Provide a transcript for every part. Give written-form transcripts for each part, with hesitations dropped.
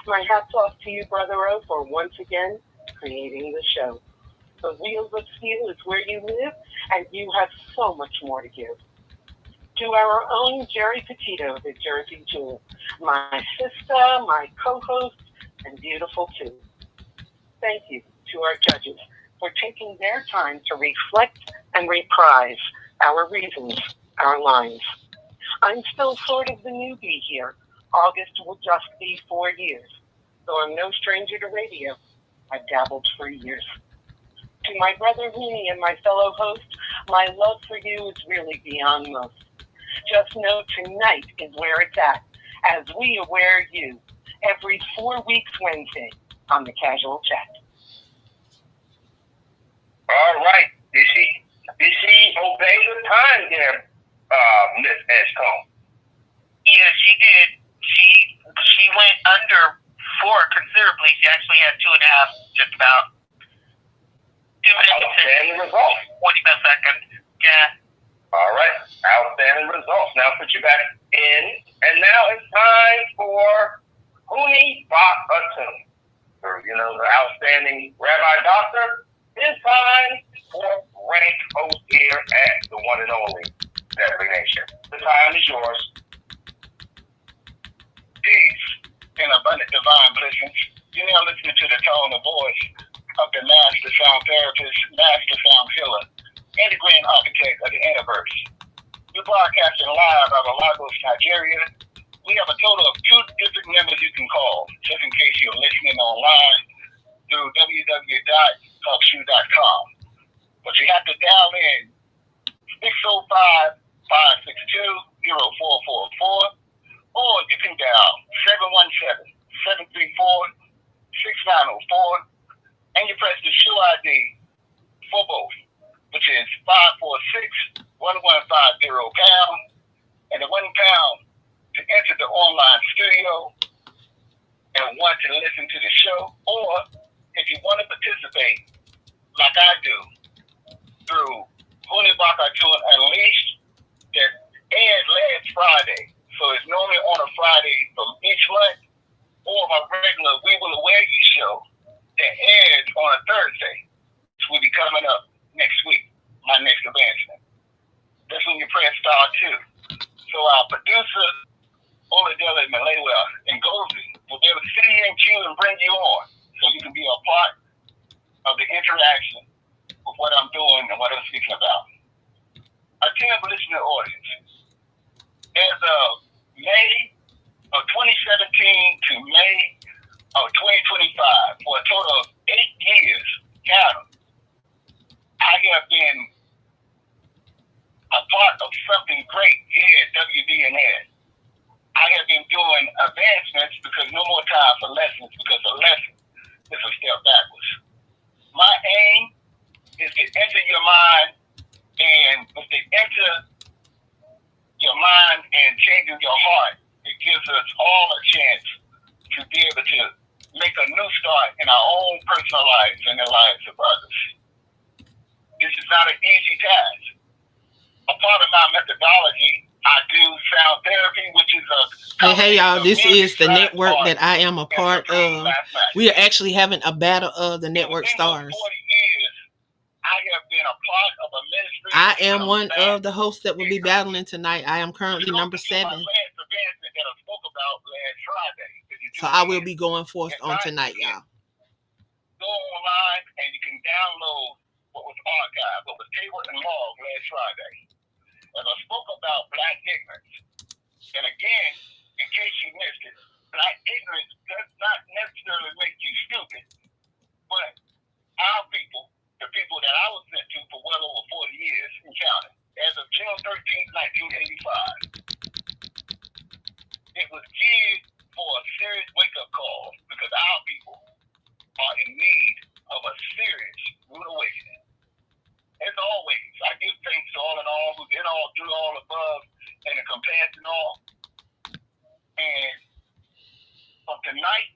My hats off to you, Brother O, for once again creating the show. The Wheels of Steel is where you live, and you have so much more to give. To our own Jerry Petito, the Jersey Jewel, my sister, my co-host, and beautiful too. Thank you to our judges for taking their time to reflect and reprise our reasons, our lines. I'm still sort of the newbie here. August will just be 4 years. Though I'm no stranger to radio, I've dabbled for years. To my brother Hooney and my fellow host, my love for you is really beyond most. Just know tonight is where it's at, as we aware you, every 4 weeks Wednesday on the Casual Chat. All right. Did she obey the time there, Miss Escombe? Yeah, she did. She went under 4 considerably. She actually had 2.5, just about 2 minutes Outstanding results. 45 seconds. Yeah. All right. Outstanding results. Now put you back in. And now it's time for Hooney Ba'atun. The outstanding Rabbi Doctor. It's time for rank host here at the one and only Deadly Nation. The time is yours. Peace and abundant divine blessings. You're now listening to the tone of voice of the master sound therapist, master sound healer, and the grand architect of the universe. We're broadcasting live out of Lagos, Nigeria. We have a total of 2 different numbers you can call, just in case you're listening online through www.talkshoe.com. But you have to dial in 605-562-0444, or you can dial 717-734-6904, and you press the show ID for both, which is 546-1150 and the £1 to enter the online studio and want to listen to the show, or if you want to participate, like I do, through Hooney Ba'atun Unleashed, that aired last Friday. So it's normally on a Friday from each month, or my regular We Will Aware You show that airs on a Thursday, which will be coming up next week, my next advancement. That's when you press star 2. So our producer, Oladele Malewa Ngozi, will be able to sit here and cue and bring you on, so you can be a part of the interaction with what I'm doing and what I'm speaking about. Attentive listening audience, as of May of 2017 to May of 2025, for a total of 8 years, count them, I have been a part of something great here at WDNS. I have been doing advancements because no more time for lessons, because a lesson is a step backwards. My aim is to enter your mind, and if they enter your mind and changing your heart, it gives us all a chance to be able to make a new start in our own personal lives and the lives of others. This is not an easy task. A part of my methodology, I do sound therapy, which is a... Hey, y'all, this is the network that I am a part of. We are actually having a battle of the network stars. 40 years, I have been a part of a ministry. I am one of the hosts that will be battling tonight. I am currently number 7. So I will be going forth on tonight, y'all. Go online and you can download what was archived, what was tabled and logged last Friday. As I spoke about black ignorance. And again, in case you missed it, black ignorance does not necessarily make you stupid, but our people, the people that I was sent to for well over 40 years and counting, as of June 13th, 1985, it was geared for a serious wake-up call, because our people are in need of a serious rude awakening. As always, I give thanks to all and all who did all, do all above, and encompass and all. And from tonight,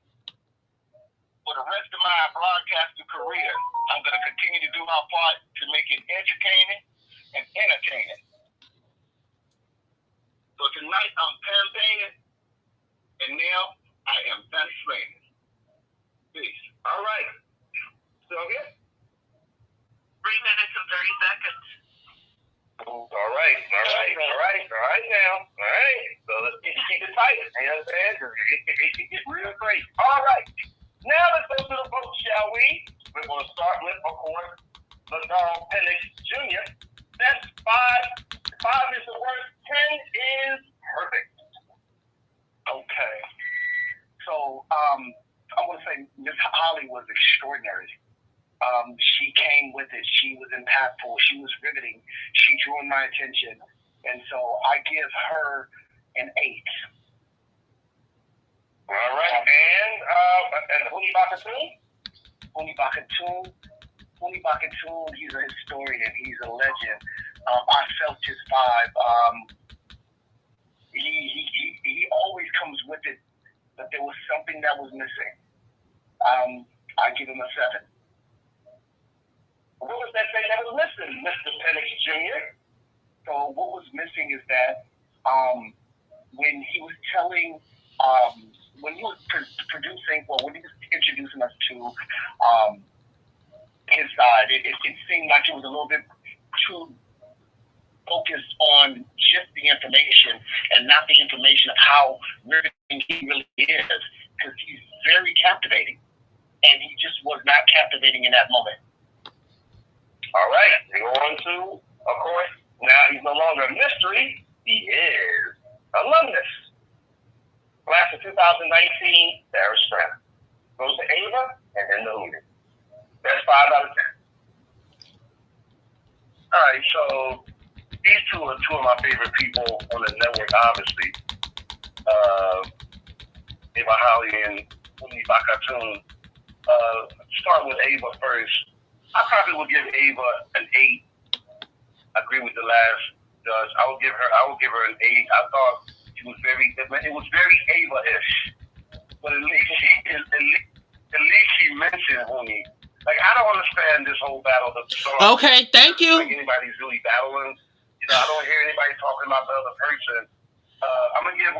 for the rest of my broadcasting career, I'm going to continue to do my part to make it entertaining and entertaining. So tonight, I'm campaigning, and now I am done explaining. great. All right. Now let's go to the vote, shall we? We're going to start with, of course, Ladaro Penix Jr. That's 5. 5 is the worst. 10 is perfect. Okay. So, I want to say Miss Holly was extraordinary. She came with it. She was impactful. She was riveting. She drew my attention. And so I give her an 8. All right. And Huni Bakatoon? Huni Bakatoon, he's a historian. He's a legend. I felt his vibe. He always comes with it, but there was something that was missing. I give him a 7. What was that thing that was missing, Mr. Penix Jr.? So what was missing is that when he was telling, when he was producing, well, when he was introducing us to his side, it seemed like it was a little bit too focused on just the information and not the information of how riveting he really is, because he's very captivating, and he just was not captivating in that moment. All right, we go on to, of course, now he's no longer a mystery. He is alumnus. Class of 2019, Sarah Stroud. Goes to Ava and then the Huni. That's 5 out of 10. All right, so these two are two of my favorite people on the network, obviously. Ava Holly and Huni Bakatoon. Start with Ava first. I probably would give Ava an 8. I agree with the last judge. I would give her an 8. I thought it was very Ava-ish. But at least she mentioned Huni. Like, I don't understand this whole battle. Okay, thank you. Like anybody's really battling. I don't hear anybody talking about the other person. I'm gonna give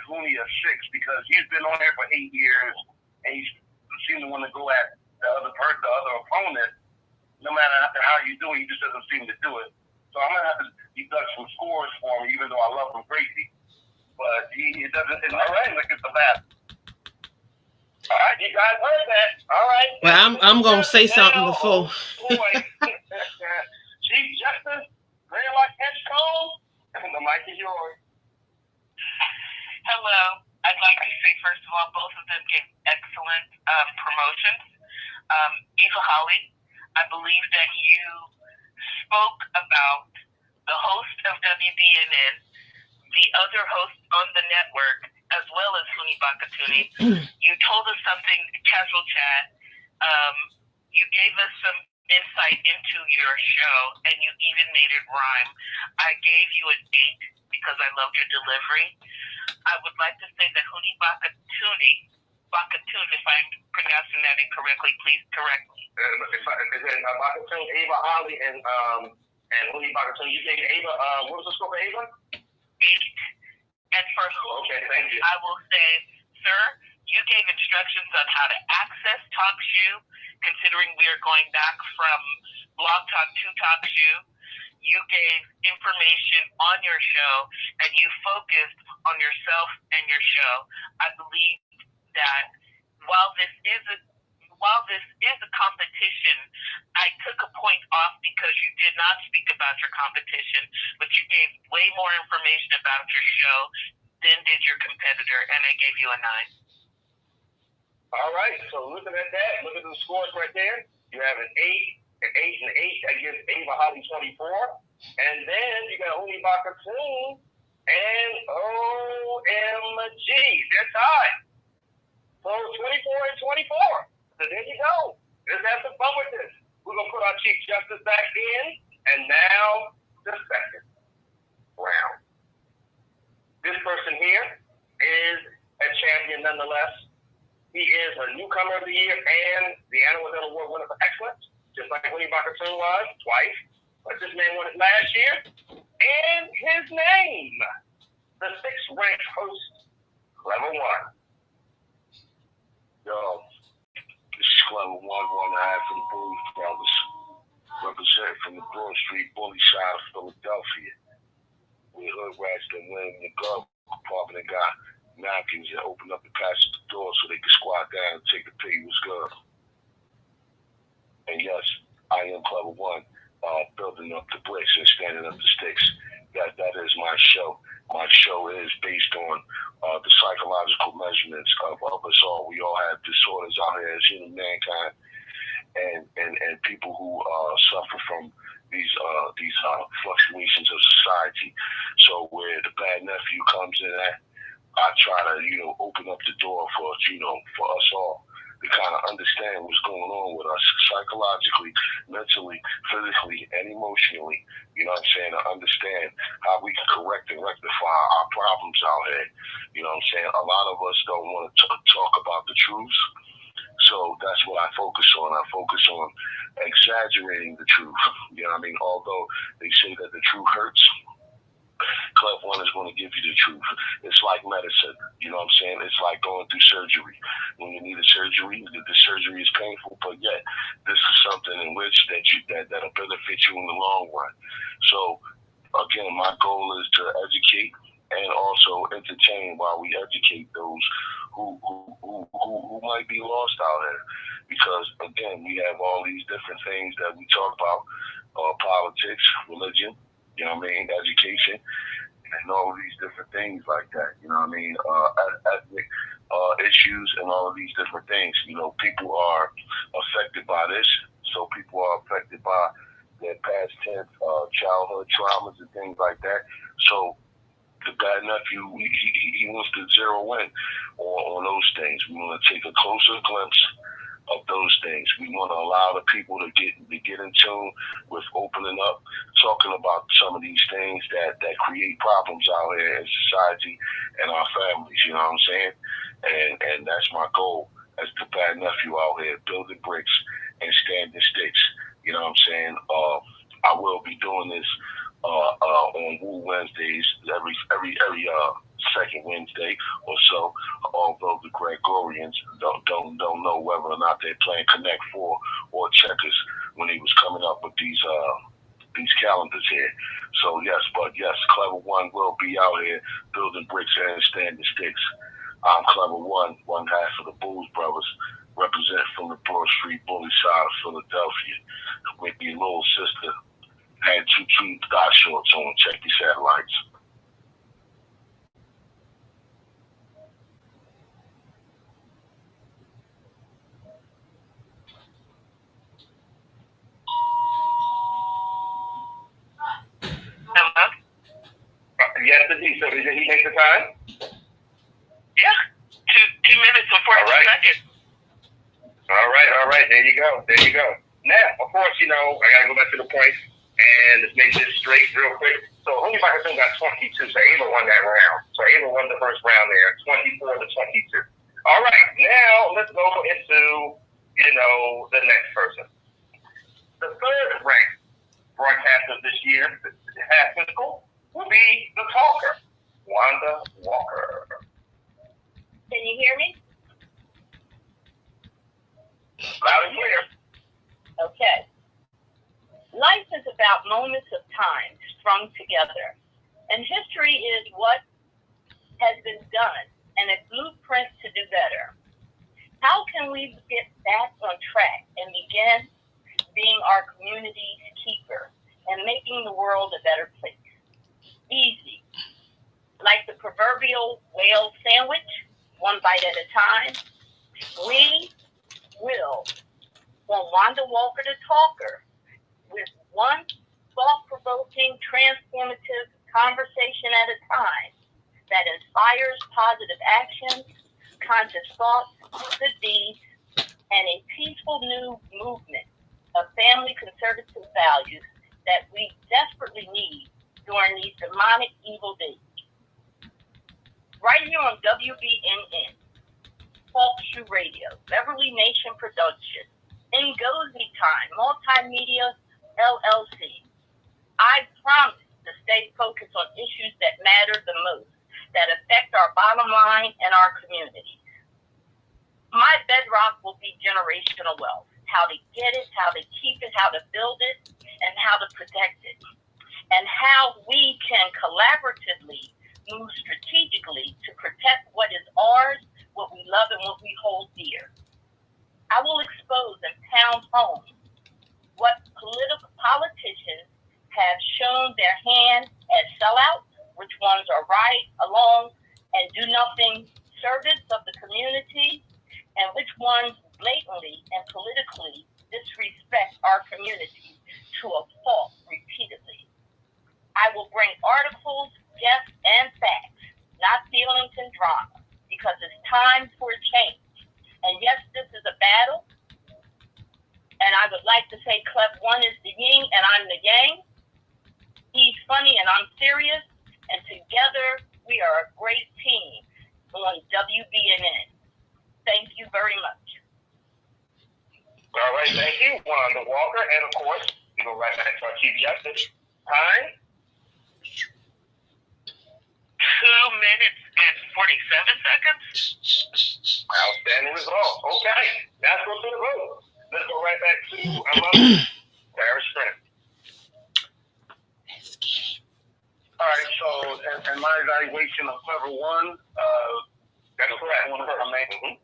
Huni a 6 because he's been on there for 8 years and he seems to want to go at the other opponent. No matter how you do it, he just doesn't seem to do it. So I'm gonna have to deduct some scores for him, even though I love him crazy. But it doesn't. It's all right. Like it's a battle. All right, you guys heard that. All right. Well, I'm gonna say something before. Boy. Chief Justice Graylock Edgecombe, the mic is yours. Hello. I'd like to say, first of all, both of them gave excellent promotions. Ava Holly, I believe that you spoke about the host of WBNN, the other host on the network, as well as Huni Bakatoon. You told us something, casual chat. You gave us some insight into your show, and you even made it rhyme. I gave you an 8 because I loved your delivery. I would like to say that Huni Bakatoon, if I'm pronouncing that incorrectly, please correct me. Bakatoon, Ava Holly, and Huni Bakatoon. You gave Ava, what was the score for Ava? 8. And for Huni, okay, thank you. I will say, sir, you gave instructions on how to access TalkShoe, considering we are going back from Blog Talk to TalkShoe. You gave information on your show, and you focused on yourself and your show. I believe that while this is a competition, I took a point off because you did not speak about your competition, but you gave way more information about your show than did your competitor, and I gave you a 9. All right, so looking at that, look at the scores right there. You have an 8, an 8, and 8. That gives Ava Holly 24. And then you got Huni Bakatoon and OMG. They're tied. So 24 and 24. So there you go. Let's have some fun with this. We're going to put our Chief Justice back in. And now, the second round. This person here is a champion nonetheless. He is a newcomer of the year and the Anna Waddell Award winner for excellence, just like Huni Bakatoon was twice. But this man won it last year. And his name, the 6th ranked host, Clever One. Yo, this is Clever One I have from the Bully Brothers, representing from the Broad Street Bully side of Philadelphia. We hood rats that went in the glove compartment and got napkins and opened up the passenger door so they could Understanding of the Sticks. That is my show. My show is based on the psychological measurements of us all. We all have disorders out here as human mankind, and people who suffer from these fluctuations of society. So where the bad nephew comes in at, I try to open up the door for for us all to kind of understand what's going on with us psychologically, mentally, physically, and emotionally. You know what I'm saying? To understand how we can correct and rectify our problems out here. You know what I'm saying? A lot of us don't want to talk about the truths. So that's what I focus on. I focus on exaggerating the truth. You know what I mean? Although they say that the truth hurts, Clef One is going to give you the truth. It's like medicine. You know what I'm saying? It's like going through surgery. When you need a surgery, the surgery is painful, but yet this is something in which that'll benefit you in the long run. So again, my goal is to educate and also entertain while we educate those who might be lost out there. Because again, we have all these different things that we talk about: politics, religion, you know what I mean, education, and all of these different things like that. You know what I mean, ethnic issues and all of these different things. People are affected by this, so people are affected by their past tense childhood traumas and things like that. So the bad nephew, he wants to zero in on those things. We want to take a closer glimpse of those things. We want to allow the people to get in tune with opening up, talking about some of these things that create problems out here in society and our families. You know what I'm saying? And that's my goal as the bad nephew out here, building bricks and standing sticks. You know what I'm saying? I will be doing this on Woo Wednesdays every second Wednesday or so. Although the Gregorians don't know whether or not they're playing Connect Four or Checkers when he was coming up with these calendars here. So yes, Clever One will be out here building bricks and standing sticks. I'm Clever One half of the Bulls Brothers, represent from the Broad Street Bully side of Philadelphia. With your little sister had two thigh shorts on. Check your satellites. Hello? Yes, indeed. So did he make the time? Yeah. 2 minutes and 40 seconds. All right. There you go. Now, of course, I gotta go back to the point and let's make this straight real quick. So Huni Bakatum got 22, so Ava won that round. So Ava won the first round there, 24-22. All right, now let's go into, the next person. The third ranked broadcaster this year, half physical, will be the talker, Wanda Walker. Can you hear me? Loud and clear. Okay. Life is about moments of time strung together, and history is what has been done and a blueprint to do better. How can we get back on track and begin being our community's keeper and making the world a better place? Easy. Like the proverbial whale sandwich, one bite at a time, we will want Wanda Walker the Talker with one thought-provoking, transformative conversation at a time that inspires positive actions, conscious thoughts, good deeds, and a peaceful new movement of family conservative values that we desperately need during these demonic evil days. Right here on WBNN, Talk Shoe Radio, Beverly Nation Production, Ngozi Time, Multimedia LLC. I promise to stay focused on issues that matter the most, that affect our bottom line and our communities. My bedrock will be generational wealth, how to get it, how to keep it, how to build it, and how to protect it, and how we can collaboratively move strategically to protect what is ours, what we love, and what we hold dear. I will expose and pound home what politicians have shown their hand as sellouts, which ones are right along and do nothing service of the community, and which ones blatantly and politically disrespect our community to a fault repeatedly. I will bring articles, guests, and facts, not feelings and drama, because it's time for a change. And yes, this is a battle. And I would like to say Clef One is the yin and I'm the yang. He's funny and I'm serious. And together we are a great team on WBNN. Thank you very much. All right, thank you, Wanda Walker. And of course, we go right back to our Chief Justice. Time. 2 minutes and 47 seconds. Outstanding results. Okay, let's go to the vote. Let's go right back to our mother, Paris Strength. All right, so in my evaluation of Clever One, That's correct. One is my main.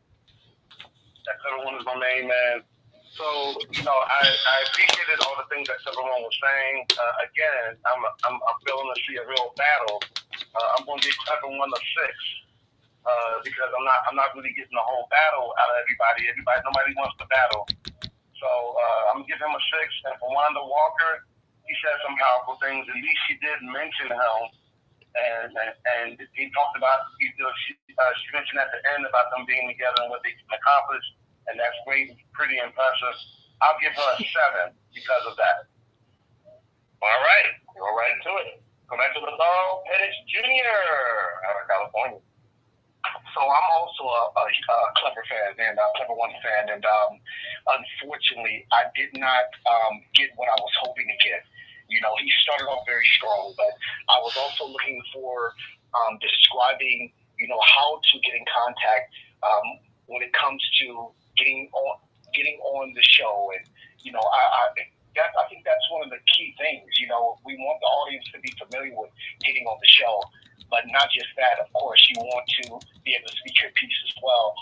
That Clever One is my main man. So I appreciated all the things that Clever One was saying. Again, I'm feeling to see a real battle. I'm going to give Clever One a 6 because I'm not really getting the whole battle out of everybody. Nobody wants to battle. So I'm gonna give him a 6. And for Wanda Walker, he said some powerful things. At least she did mention him, and he talked about. She mentioned at the end about them being together and what they can accomplish, and that's great, pretty impressive. I'll give her a 7 because of that. All right, go right to it. Come back to Lazaro Pettis Jr. out of California. So I'm also a Clever fan and a Clever One fan, and unfortunately, I did not get what I was hoping to get. He started off very strong, but I was also looking for describing, how to get in contact when it comes to getting on the show, and I think that's one of the key things. We want the audience to be familiar with getting on the show. But not just that, of course, you want to be able to speak your piece as well.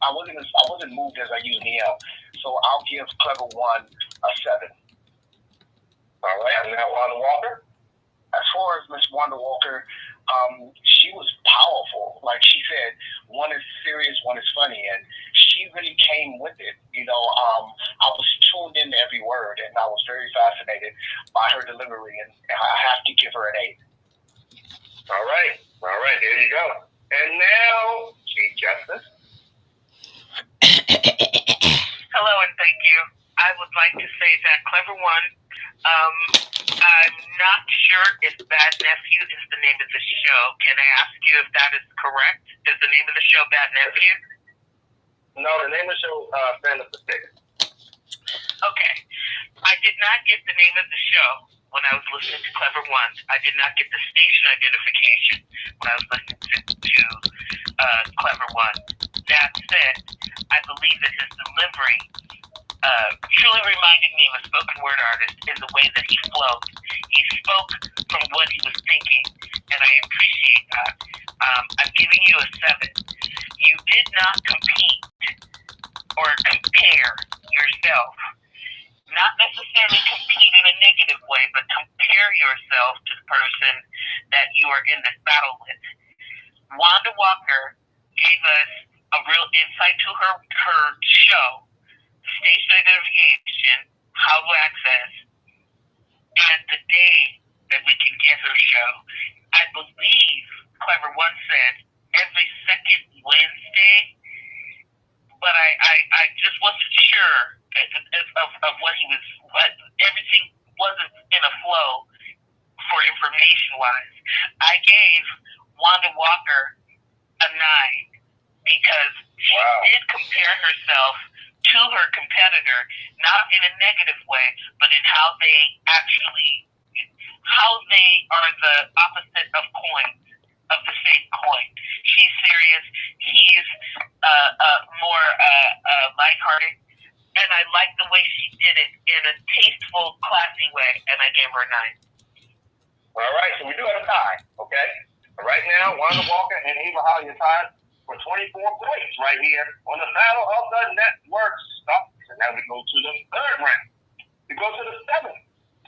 I wasn't moved as I usually am. So I'll give Clever One a 7. All right, and now Wanda Walker. As far as Miss Wanda Walker, she was powerful. Like she said, one is serious, one is funny, and she really came with it. I was tuned into every word, and I was very fascinated by her delivery, and I have to give her an 8. All right, there you go. And now, Chief Justice. Hello and thank you. I would like to say that Clever One, I'm not sure if Bad Nephew is the name of the show. Can I ask you if that is correct? Is the name of the show Bad Nephew? No, the name of the show, Stand Up for Six. Okay. I did not get the name of the show when I was listening to Clever One. I did not get the station identification when I was listening to Clever One. That said, I believe that his delivery truly reminded me of a spoken word artist in the way that he flowed. He spoke from what he was thinking, and I appreciate that. I'm giving you a 7. You did not compete or compare yourself. Not necessarily compete in a negative way, but compare yourself to the person that you are in this battle with. Wanda Walker gave us a real insight to her show, station identification, how to access, and the day that we can get her show. I believe Clever One said every second Wednesday, but I just wasn't sure of what he was, what everything wasn't in a flow for information wise. I gave Wanda Walker a 9 because she did compare herself to her competitor, not in a negative way, but in how they are the opposite of coins, of the same coin. She's serious, he's more lighthearted, and I like the way she did it in a tasteful, classy way, and I gave her a 9. All right, so we do have a tie, okay? Right now, Wanda Walker and Ava Holly are tied for 24 points right here on the Battle of the Network Stars. And now we go to the third round. We go to the 7th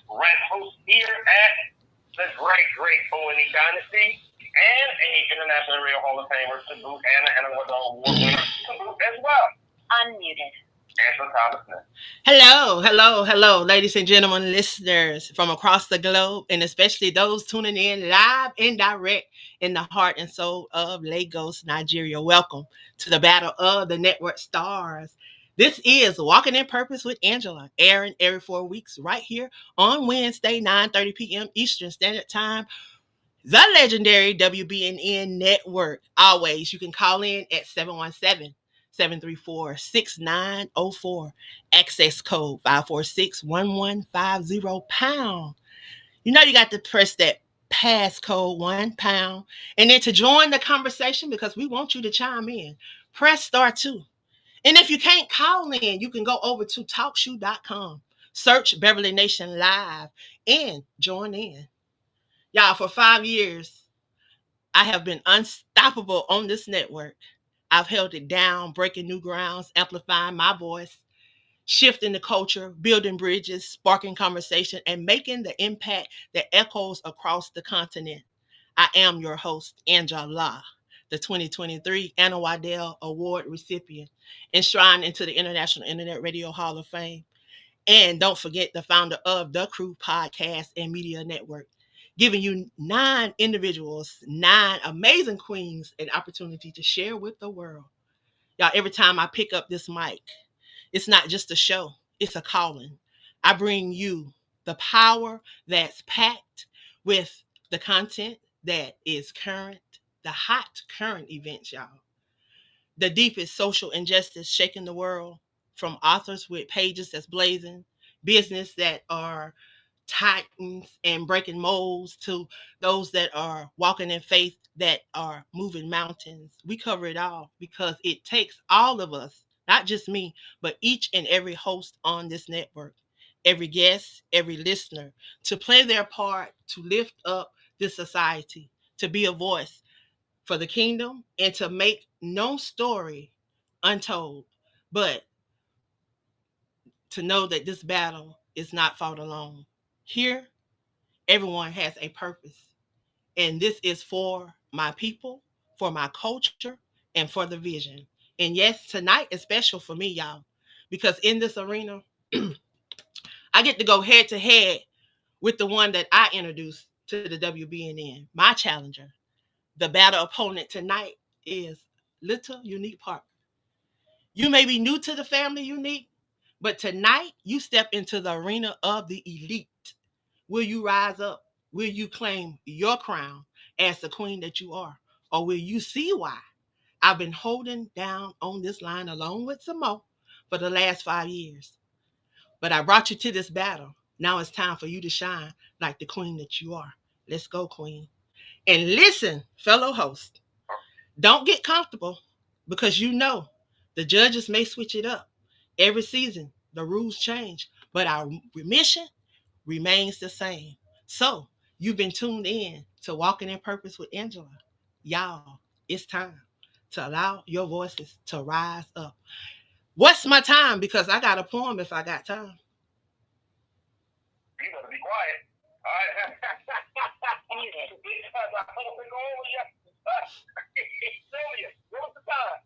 ranked host here at the great O&E Dynasty and a International Radio Hall of Famer to boot and an Award winner to boot as well. Unmuted. Angela Thomas Smith. Hello, ladies and gentlemen, listeners from across the globe, and especially those tuning in live and direct in the heart and soul of Lagos, Nigeria. Welcome to the Battle of the Network Stars. This is Walking in Purpose with Angela, airing every 4 weeks right here on Wednesday, 9:30 p.m. Eastern Standard Time. The legendary WBNN Network. Always, you can call in at 717-734-6904. Access code 546-1150 #. You know you got to press that passcode £1. And then to join the conversation, because we want you to chime in, press *2. And if you can't call in, you can go over to talkshoe.com, search Beverly Nation Live, and join in. Y'all, for 5 years, I have been unstoppable on this network. I've held it down, breaking new grounds, amplifying my voice, shifting the culture, building bridges, sparking conversation, and making the impact that echoes across the continent. I am your host, Angela, the 2023 Anna Waddell Award recipient, enshrined into the International Internet Radio Hall of Fame. And don't forget, the founder of The Crew Podcast and Media Network, giving you 9 individuals, 9 amazing queens, an opportunity to share with the world. Y'all, every time I pick up this mic, it's not just a show, it's a calling. I bring you the power that's packed with the content that is current, the hot current events, y'all. The deepest social injustice shaking the world, from authors with pages that's blazing, business that are titans and breaking molds, to those that are walking in faith that are moving mountains. We cover it all because it takes all of us, not just me, but each and every host on this network, every guest, every listener, to play their part to lift up this society, to be a voice for the kingdom, and to make no story untold, but to know that this battle is not fought alone. Here, everyone has a purpose, and this is for my people, for my culture, and for the vision. And yes, tonight is special for me, y'all, because in this arena, I get to go head to head with the one that I introduced to the WBNN, my challenger. The battle opponent tonight is Little Unique Parker. You may be new to the family, Unique, but tonight you step into the arena of the elite. Will you rise up? Will you claim your crown as the queen that you are? Or will you see why I've been holding down on this line along with some more for the last 5 years? But I brought you to this battle. Now it's time for you to shine like the queen that you are. Let's go, queen. And listen, fellow host, don't get comfortable, because you know the judges may switch it up. Every season, the rules change, but our mission remains the same. So you've been tuned in to Walking in Purpose with Angela. Y'all, it's time to allow your voices to rise up. What's my time? Because I got a poem if I got time. You better be quiet. All right. Muted. Because I hope to go over you. Sylvia, what was the time?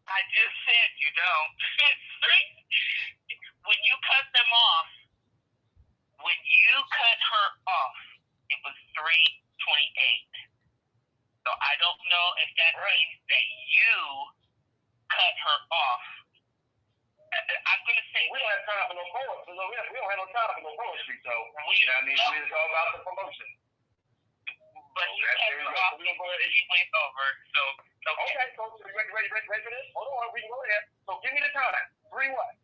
I just said you don't. When you cut them off, when you cut her off, it was 3:28. So I don't know if that means that you cut her off. I'm going to say We don't have time for no poetry. We don't have no time for no poetry. So, you know what I mean? It's all about the promotion. but you cut her off and you went over. So okay, so ready for this? Hold on, we can go ahead. So give me the time. 3 what?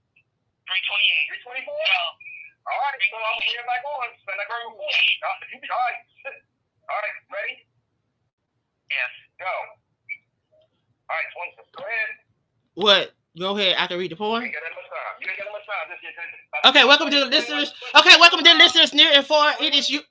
3:28. 3:24? No. All right, so I'm going to get back on. Spend that girl before. You be all right. All right, ready? Yes. Go. All right, 20. Go ahead. What? Go ahead. I can read the poem. You ain't got that much time. You ain't got that much time. Okay, welcome to the listeners. Okay, welcome to the listeners near and far. It is you. 21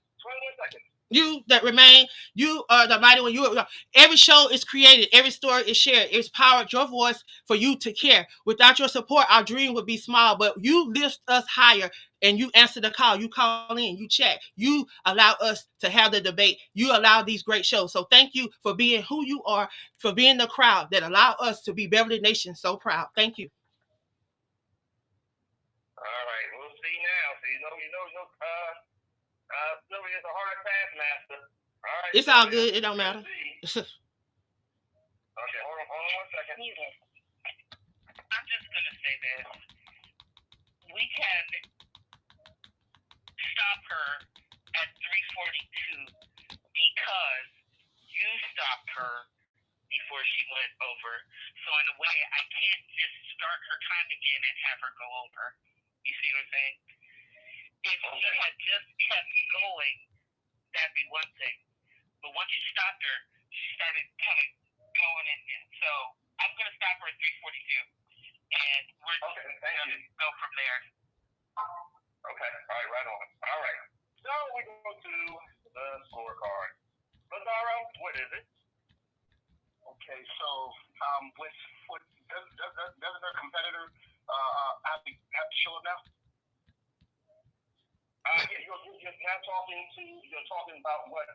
seconds. You that remain, you are the mighty one. Every show is created, every story is shared. It's powered your voice for you to care. Without your support, our dream would be small. But you lift us higher, and you answer the call. You call in, you chat, you allow us to have the debate. You allow these great shows. So thank you for being who you are, for being the crowd that allow us to be Beverly Nation so proud. Thank you. All right, we'll see now. So Sylvia is a hard taskmaster. All right, It's all good. It don't matter. Okay, hold on 1 second. I'm just gonna say this. We can stop her at 3:42 because you stopped her before she went over. So in a way, I can't just start her time again and have her go over. You see what I'm saying? If she had just kept going, that'd be one thing. But once you stopped her, she started kind of going in. So I'm gonna stop her at 3:42, and we're just gonna go from there. Okay, all right, right on. All right, so we go to the scorecard. Lazaro, what is it? Okay, so with doesn't our competitor have to show up now? Yeah, you're talking about what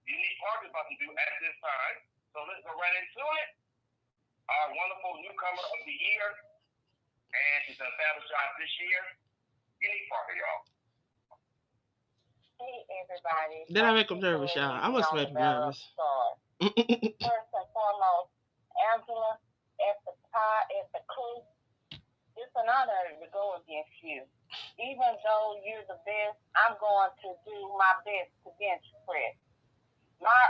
Unique Park is about to do at this time. So let's go right into it. Our wonderful newcomer of the year, and she's an established job this year. Unique Parker, y'all. Hey, everybody. Did I make them nervous, y'all? I must make them nervous. First and foremost, Angela, at the clue, it's an honor to go against you. Even though you're the best, I'm going to do my best to bench press. My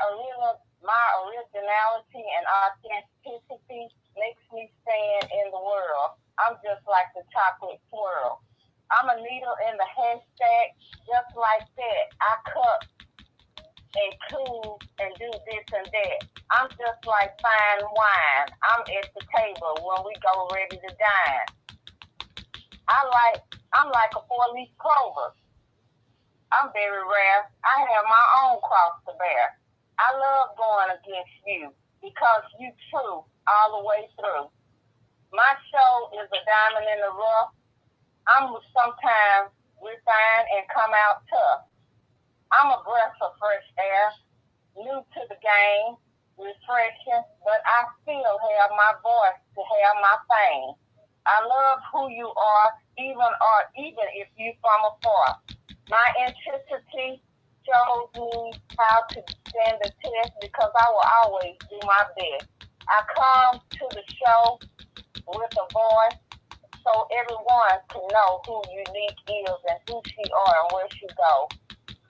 originality and authenticity makes me stand in the world. I'm just like the chocolate swirl. I'm a needle in the haystack, just like that. I cut and cool and do this and that. I'm just like fine wine. I'm at the table when we go ready to dine. I'm like a 4-leaf clover. I'm very rare. I have my own cross to bear. I love going against you because you true all the way through. My show is a diamond in the rough. I'm sometimes refine and come out tough. I'm a breath of fresh air, new to the game, refreshing, but I still have my voice to have my fame. I love who you are, even if you from afar. My intensity shows me how to stand the test because I will always do my best. I come to the show with a voice so everyone can know who Unique is and who she are and where she goes.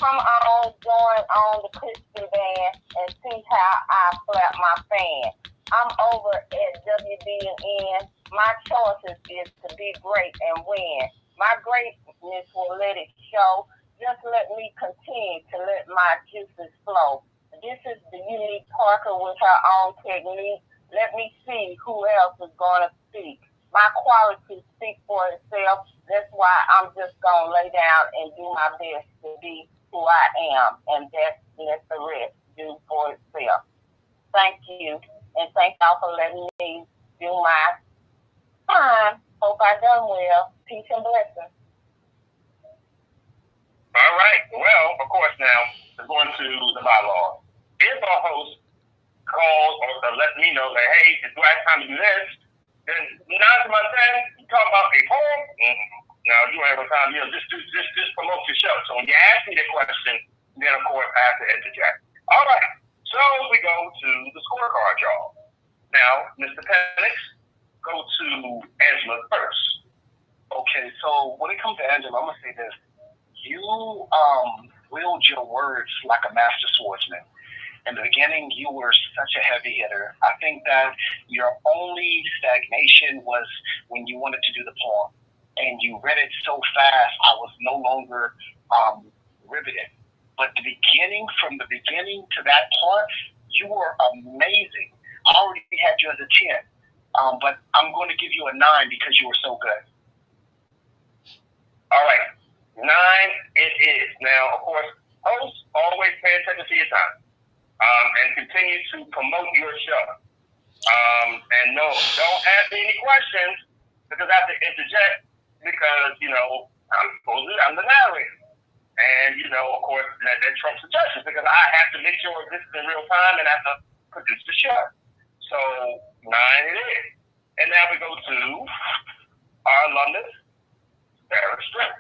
Come on, join on the Christian band and see how I flap my fan. I'm over at WBN. My choice is to be great and win. My greatness will let it show. Just let me continue to let my juices flow. This is the Unique Parker with her own technique. Let me see who else is going to speak. My qualities speak for itself. That's why I'm just going to lay down and do my best to be who I am. And that's the rest do for itself. Thank you. And thank y'all for letting me do my time. Hope I done well. Peace and blessings. All right. Well, of course, now, going to the bylaws. If a host calls or lets me know that, hey, it's the right time to do this, then 9 to my 10, you talk about a poem. Now, you ain't have time, just promote your show. So when you ask me the question, then, of course, I have to interject. All right. So we go to the scorecard, y'all. Now, Mr. Penix, go to Angela first. Okay, so when it comes to Angela, I'm going to say this. You wield your words like a master swordsman. In the beginning, you were such a heavy hitter. I think that your only stagnation was when you wanted to do the poem. And you read it so fast, I was no longer riveted. But from the beginning to that part, you were amazing. I already had you as a 10. But I'm going to give you a 9 because you were so good. All right. 9 it is. Now, of course, Host, always pay attention to your time. And continue to promote your show. And no, don't ask me any questions because I have to interject because, I'm the narrator. And, of course, that trumps the judges because I have to make sure this is in real time and I have to produce the show. So 9 it is. And now we go to our alumnus, Sarah Strick.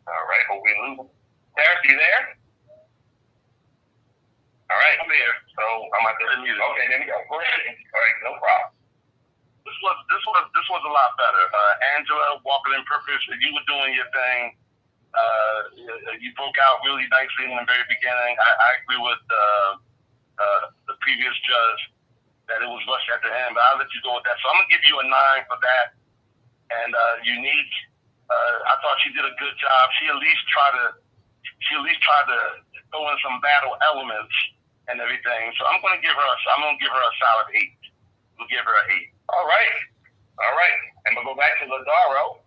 All right, hope we lose. Sarah, you there? All right, I'm here. So I'm at the music. Okay, there we go. Go ahead. All right, no problem. This was a lot better. Angela, Walking in Purpose, you were doing your thing. You broke out really nicely in the very beginning. I agree with the previous judge that it was rushed at the end, but I'll let you go with that. So I'm gonna give you a 9 for that. And Unique, I thought she did a good job. She at least tried to throw in some battle elements and everything. So I'm gonna give her a solid 8. We'll give her an 8. All right. And we'll go back to Ladaro.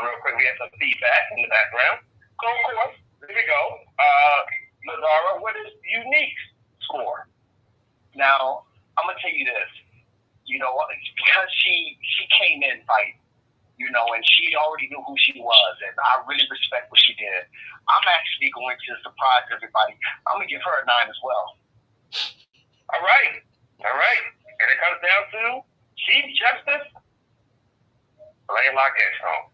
Real quick, we have some feedback in the background. So, of course, here we go. Ladaro, what is Unique's score? Now, I'm gonna tell you this. It's because she came in fighting, and she already knew who she was, and I really respect what she did. I'm actually going to surprise everybody. I'm gonna give her a 9 as well. All right. And it comes down to Chief Justice Layla Gershon.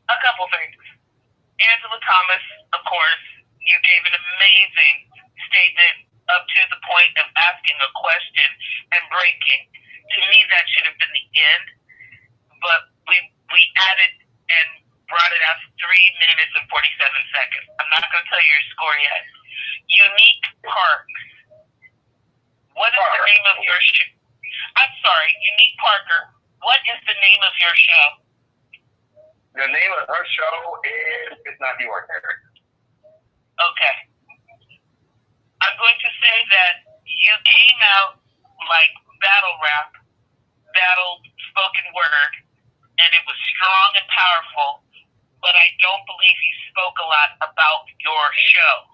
A couple things. Angela Thomas, of course, you gave an amazing statement up to the point of asking a question and breaking. To me, that should have been the end, but we added and brought it out to 3 minutes and 47 seconds. I'm not going to tell you your score yet. Unique Parks. What is the name of your show? I'm sorry, Unique Parker. What is the name of your show? The name of her show is It's Not the Ordinary. Okay. I'm going to say that you came out like battle rap, battle spoken word, and it was strong and powerful, but I don't believe you spoke a lot about your show.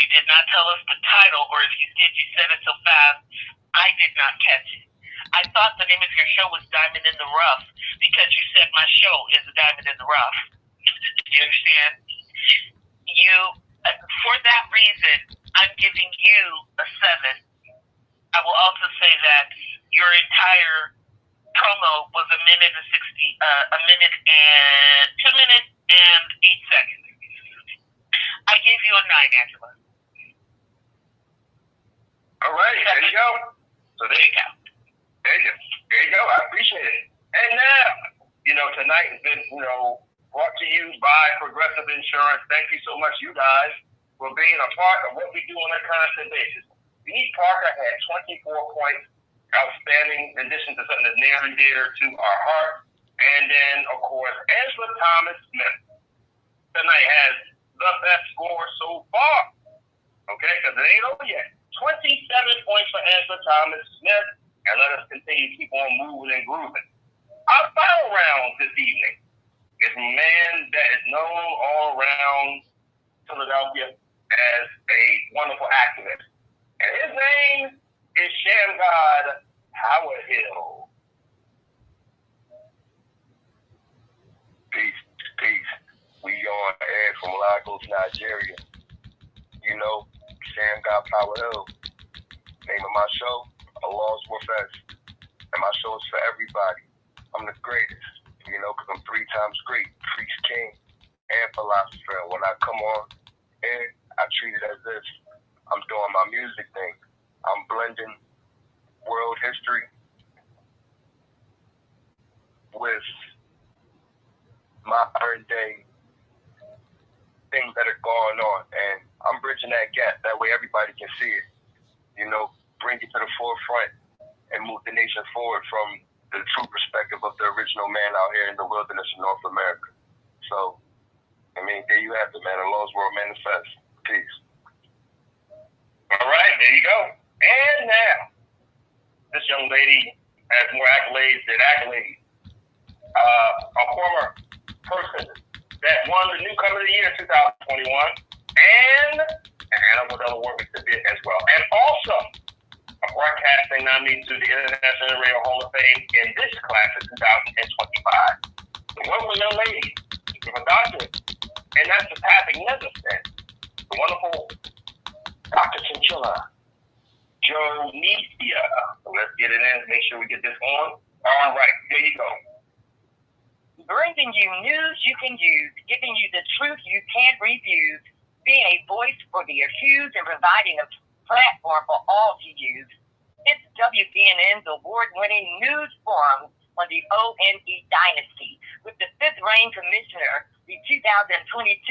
You did not tell us the title, or if you did, you said it so fast, I did not catch it. I thought the name of your show was Diamond in the Rough because you said my show is a Diamond in the Rough. You understand? For that reason, I'm giving you a 7. I will also say that your entire promo was 2 minutes and 8 seconds. I gave you a 9, Angela. All right, there you go. So there you go. There you go. I appreciate it. And now, tonight has been, brought to you by Progressive Insurance. Thank you so much, you guys, for being a part of what we do on a constant basis. Unique Parker had 24 points, outstanding, in addition to something that's near and dear to our heart. And then, of course, Angela Thomas Smith tonight has the best score so far. Okay, because it ain't over yet. 27 points for Angela Thomas Smith, and let us continue to keep on moving and grooving. Our final round this evening is a man that is known all around Philadelphia as a wonderful activist. And his name is Shamgod Howard Hill. Peace. We on air from Lagos, Nigeria. Shamgod Howard Hill. Name of my show, Allah's Warfest. And my show is for everybody. I'm the greatest, because I'm 3 times great, priest, king, and philosopher. And when I come on air, I treat it as if I'm doing my music thing. I'm blending world history with my current day things that are going on. And I'm bridging that gap. That way everybody can see it. Bring it to the forefront and move the nation forward from the true perspective of the original man out here in the wilderness of North America. So, there you have it, man. The Lord's World Manifest. Peace. All right, there you go. And now, this young lady has more accolades than accolades. A former person that won the Newcomer of the Year 2021 and an Animal Award recipient as well. And also a broadcasting nominee to the International Radio Hall of Fame in this class of 2025. The wonderful young lady, with a doctorate, and that's the magnificent, the wonderful Dr. Chinchilla Jonesia. So let's get it in, make sure we get this on. All right, here you go. Bringing you news you can use, giving you the truth you can't refuse, being a voice for the accused and providing a platform for all to use. It's WBNN's award-winning news forum on the ONE Dynasty with the fifth reign commissioner, the 2022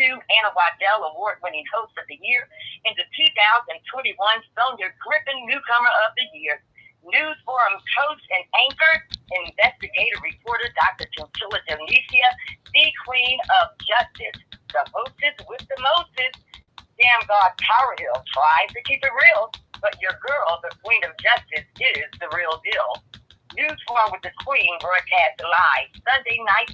Anna Waddell award-winning host of the year, and the 2021 Sonia Griffin newcomer of the year. News Forum host and anchor, investigative reporter Dr. Chinchilla Jonesia, the Queen of Justice, the hostess with the mostest. Damn God Power Hill tries to keep it real, but your girl, the Queen of Justice, is the real deal. News Forum with the Queen broadcast live Sunday night,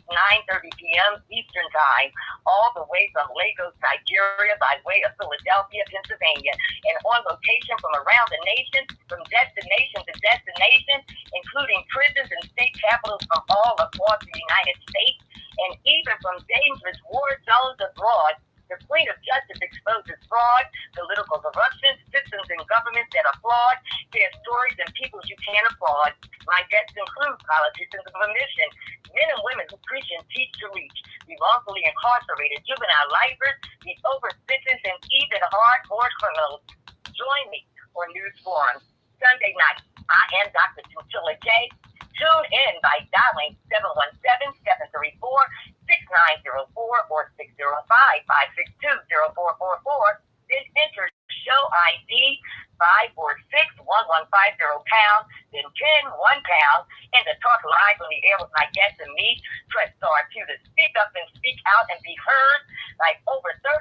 9:30 p.m. Eastern Time, all the way from Lagos, Nigeria, by way of Philadelphia, Pennsylvania, and on location from around the nation, from destination to destination, including prisons and state capitals from all across the United States, and even from dangerous war zones abroad. The Queen of Justice exposes fraud, political corruption, systems and governments that are flawed, their stories and peoples you can't applaud. My guests include politicians of a mission, men and women who preach and teach to reach, the wrongfully incarcerated, juvenile lifers, the over-sentenced, and even hardcore criminals. Join me for News Forum Sunday night. I am Dr. Chinchilla J. Tune in by dialing 717-734-6904 or 605-562-0444. Then enter show ID 546-1150 #, then pin £1, and to talk live on the air with my guests and me, press star 2 to speak up and speak out and be heard by over 32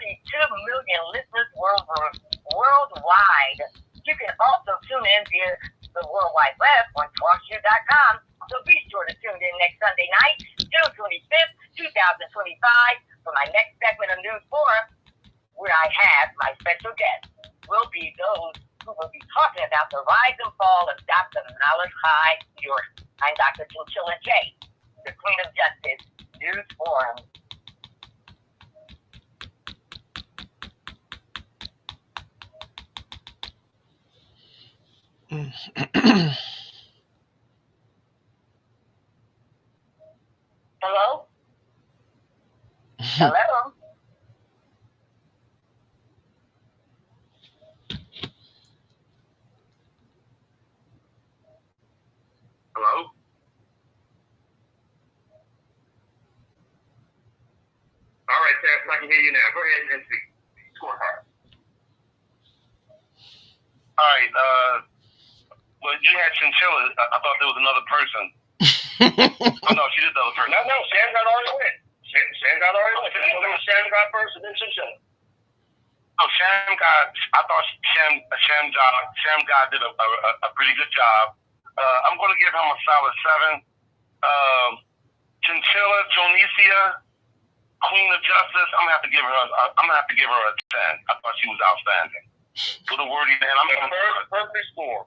million listeners worldwide. You can also tune in via the World Wide Web on TalkShoe.com. So be sure to tune in next Sunday night, June 25th, 2025, for my next segment of News Forum, where I have my special guests will be those who will be talking about the rise and fall of Dr. Malachi York. I'm Dr. Chinchilla J., the Queen of Justice, News Forum. Hello? Hello? Hello? All right, Sam, I can hear you now. Go ahead and speak. Scorecard. All right. Well, you had Chinchilla. I thought there was another person. Oh no, she did the other person. No, Sam got already went. Sam got already went. Sam got first and then Chinchilla. Oh, Sam God did a pretty good job. I'm going to give him a solid 7. Chinchilla Jonesia, Queen of Justice. I'm gonna have to give her a 10. I thought she was outstanding. With a wordy man, I'm the first perfect score.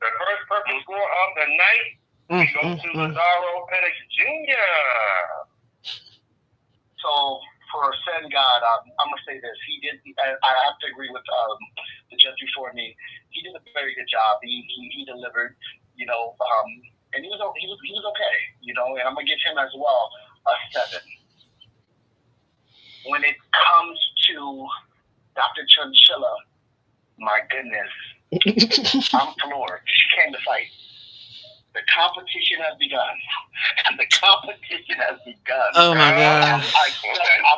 The first perfect score of the night. We go to Lazaro Penix Jr. So for Sen God, I'm gonna say this. He did. I have to agree with the judge before me. He did a very good job. He delivered. You know, and he was okay. You know, and I'm gonna give him as well a 7. When it comes to Dr. Chinchilla, my goodness, I'm floored. She came to fight. The competition has begun. The competition has begun. Oh my God! I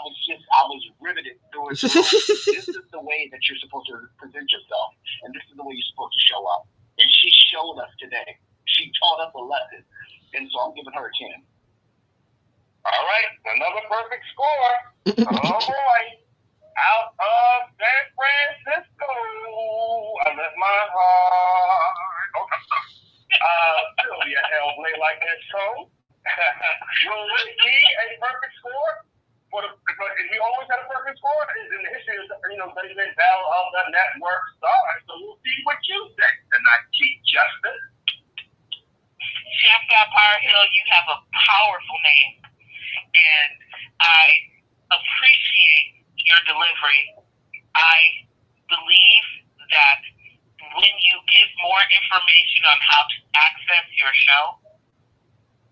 was riveted through it. This is the way that you're supposed to present yourself, and this is the way you're supposed to show up. And she showed us today. She taught us a lesson, and so I'm giving her a 10. All right, another perfect score. Oh boy, out of San Francisco, I left my heart. Sylvia like that tone. Will it be a perfect score? Because we always had a perfect score in the history of the Battle of the Network Stars. So we'll see what you say tonight, Chief Justice. Chef Sapphire Hill, you have a powerful name, and I appreciate your delivery. I believe that when you give more information on how to access your show,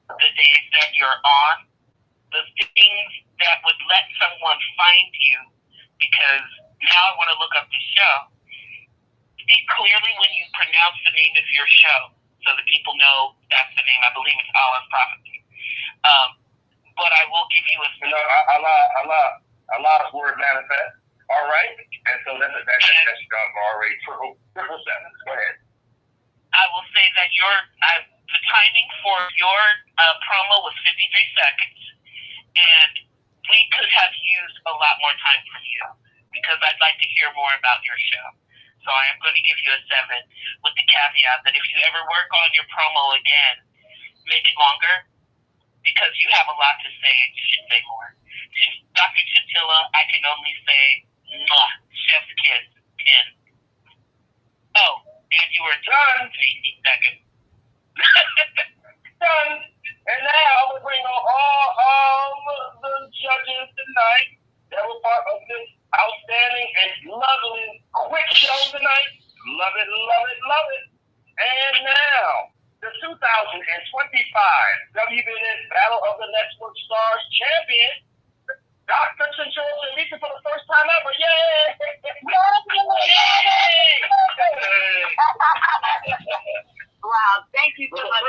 the days that you're on, the things that would let someone find you, because now I want to look up the show. Speak clearly when you pronounce the name of your show so that people know that's the name. I believe it's Allah's Prophecy. But I will give you a... Allah's word manifest. All right? And so that's already triple seven. Go ahead. I will say that the timing for your promo was 53 seconds, and we could have used a lot more time from you because I'd like to hear more about your show. So I am going to give you a 7 with the caveat that if you ever work on your promo again, make it longer because you have a lot to say and you should say more. To Dr. Chinchilla, I can only say, mwah, chef's kiss, pin. Oh, and you were done in 18 seconds. Done. And now we bring on all the judges tonight that were part of this outstanding and lovely quick show tonight. Love it, love it, love it. And now, the 2025 WBN Battle of the Network Stars champion, Dr. Chinchilla Chavisa for the first time ever. Yay! Wow, thank you so much.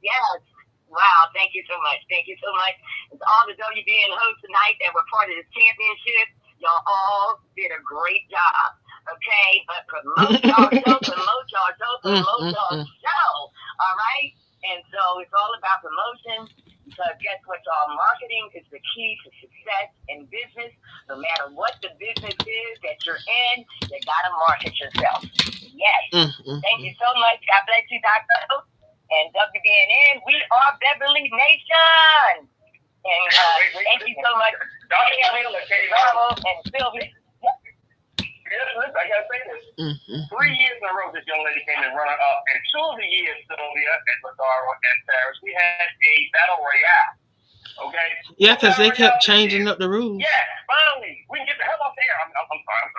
Yes. Wow, thank you so much. Thank you so much. It's all the WBN hosts tonight that were part of this championship. Y'all all did a great job. Okay, but promote y'all show, promote y'all show, promote y'all show. All right? And so it's all about promotion because guess what, y'all? Marketing is the key to success in business. No matter what the business is that you're in, you gotta market yourself. Yes. Thank you so much. God bless you, Dr. And WBNN. We are Beverly Nation. And thank you so much, Dr. and Sylvia. Listen, I gotta say this. 3 years in a row, this young lady came in runner up, and 2 of the years, Sylvia and Lazaro and Paris, we had a battle royale. Okay. Yeah, because they kept changing up the rules. Yeah, finally, we can get the hell off the air. I'm sorry.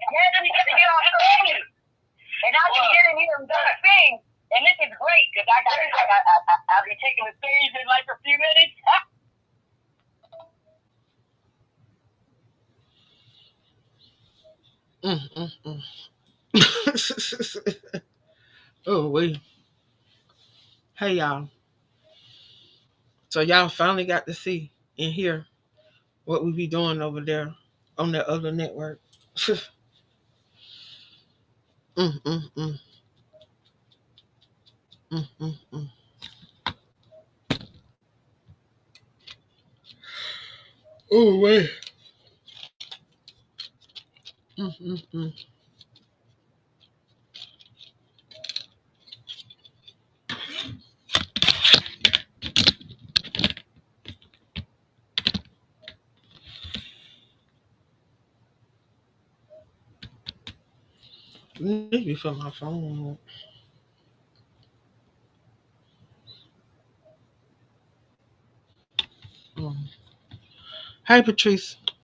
Yes, we get to get off the air. And I can get in here and do the thing. And this is great because I'll be taking the stage in like a few minutes. Oh, wait. Hey, y'all. So y'all finally got to see and hear what we be doing over there on that other network. Oh, wait. Maybe for my phone. Hi, Patrice.